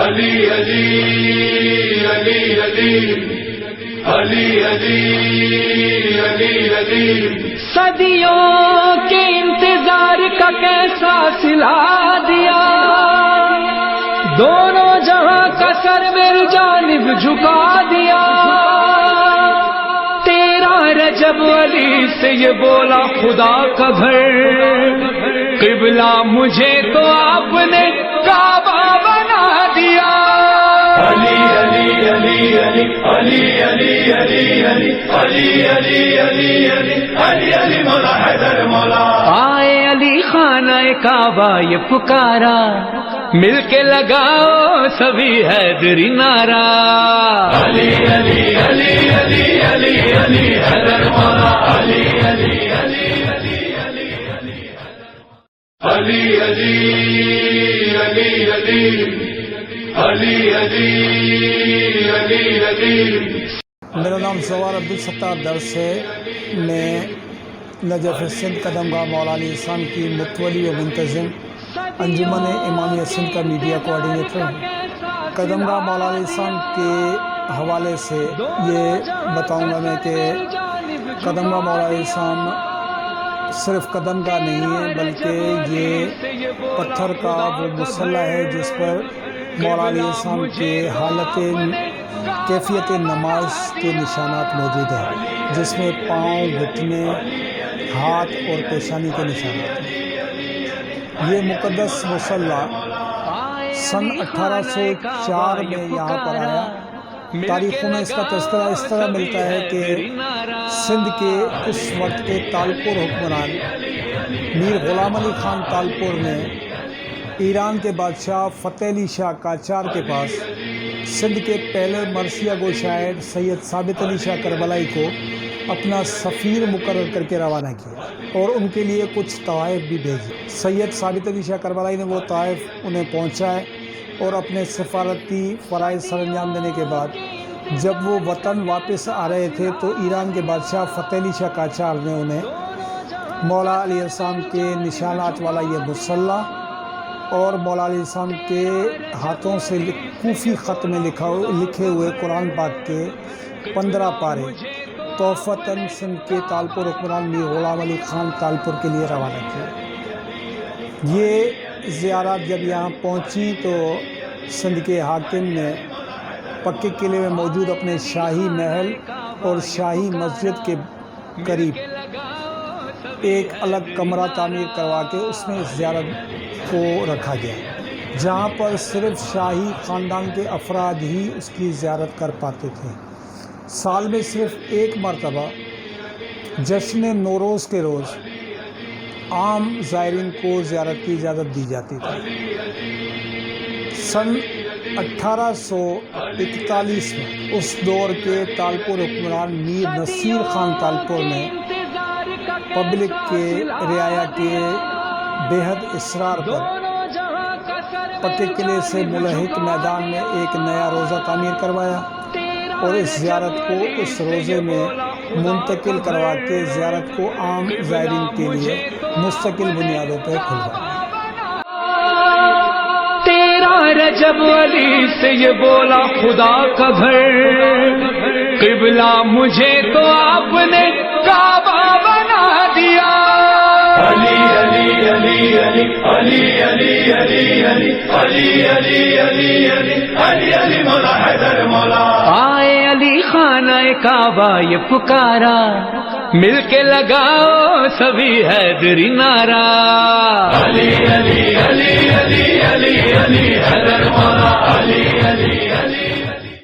علی علی علی علی علی علی علی علی صدیوں کے انتظار کا کیسا صلہ دیا، دونوں جہاں کا سر میری جانب جھکا دیا۔ تیرا رجب علی سے یہ بولا خدا کا گھر، قبلہ مجھے تو آپ نے کعبہ بنا دیا۔ علی علی علی علی علی علی علی علی علی علی علی علی علی علی مولا حیدر مولا۔ آئے علی خانہ کعبہ یہ پکارا، مل کے لگاؤ سبھی حیدری نعرہ۔ علی علی علی علی علی علی حیدر مولا۔ علی علی علی علی علی علی علی علی علی علی علی علی علی۔ میرا نام زوار عبدالستار درس ہے، میں نجف سندھ قدم گاہ مولا علی خان کی متولی و منتظم انجمن امامیہ سندھ کا میڈیا کوآرڈینیٹر ہوں۔ قدم گاہ مولا علی خان کے حوالے سے یہ بتاؤں گا میں کہ قدم گاہ مولا علی خان صرف قدم گاہ نہیں ہے، بلکہ یہ پتھر کا وہ مسلح ہے جس پر مولا علی خان کے کیفیت نماز کے نشانات موجود ہیں، جس میں پاؤں، گھٹنے، ہاتھ اور پیشانی کے نشانات ہیں۔ یہ مقدس مسلح سن 1804 میں یہاں پر آیا۔ تاریخوں میں اس کا تذکرہ اس طرح ملتا ہے کہ سندھ کے اس وقت کے تالپور حکمران میر غلام علی خان تالپور نے ایران کے بادشاہ فتح علی شاہ قاجار کے پاس سندھ کے پہلے مرثیہ گو شاعر سید ثابت علی شاہ کربلائی کو اپنا سفیر مقرر کر کے روانہ کیا اور ان کے لیے کچھ تحائف بھی بھیجے۔ سید ثابت علی شاہ کربلائی نے وہ تحائف انہیں پہنچائے اور اپنے سفارتی فرائض سر انجام دینے کے بعد جب وہ وطن واپس آ رہے تھے تو ایران کے بادشاہ فتح علی شاہ قاجار نے انہیں مولا علی خان کے نشانات والا یہ مسلح اور مولا علی خان کے ہاتھوں سے کوفی خط میں لکھے ہوئے قرآن پاک کے 15 پارے تحفتاً سندھ کے تالپور حکمران میر غلام علی خان تالپور کے لیے روانہ کیے۔ یہ زیارت جب یہاں پہنچی تو سندھ کے حاکم نے پکے قلعے میں موجود اپنے شاہی محل اور شاہی مسجد کے قریب ایک الگ کمرہ تعمیر کروا کے اس میں اس زیارت کو رکھا گیا، جہاں پر صرف شاہی خاندان کے افراد ہی اس کی زیارت کر پاتے تھے۔ سال میں صرف ایک مرتبہ جشن نوروز کے روز عام زائرین کو زیارت کی اجازت دی جاتی تھی۔ سن 1841 میں اس دور کے تالپور حکمران میر نصیر خان تالپور نے پبلک کے رعایا کے بے حد اصرار پر پکے قلعے سے ملحق میدان میں ایک نیا روزہ تعمیر کروایا اور اس زیارت کو اس روزے میں منتقل کروا کے زیارت کو عام زائرین کے لیے مستقل بنیادوں پر کھلوایا۔ تیرا رجب علی سے یہ بولا خدا کا گھر، قبلہ مجھے تو آپ نے کعبہ بنا دیا۔ علی علی علی علی علی علی علی علی علی علی علی علی علی علی مولا حیدر مولا۔ آئے علی خانہ کعبہ یہ پکارا، مل کے لگاؤ سبھی حیدری نعرہ۔ علی علی علی علی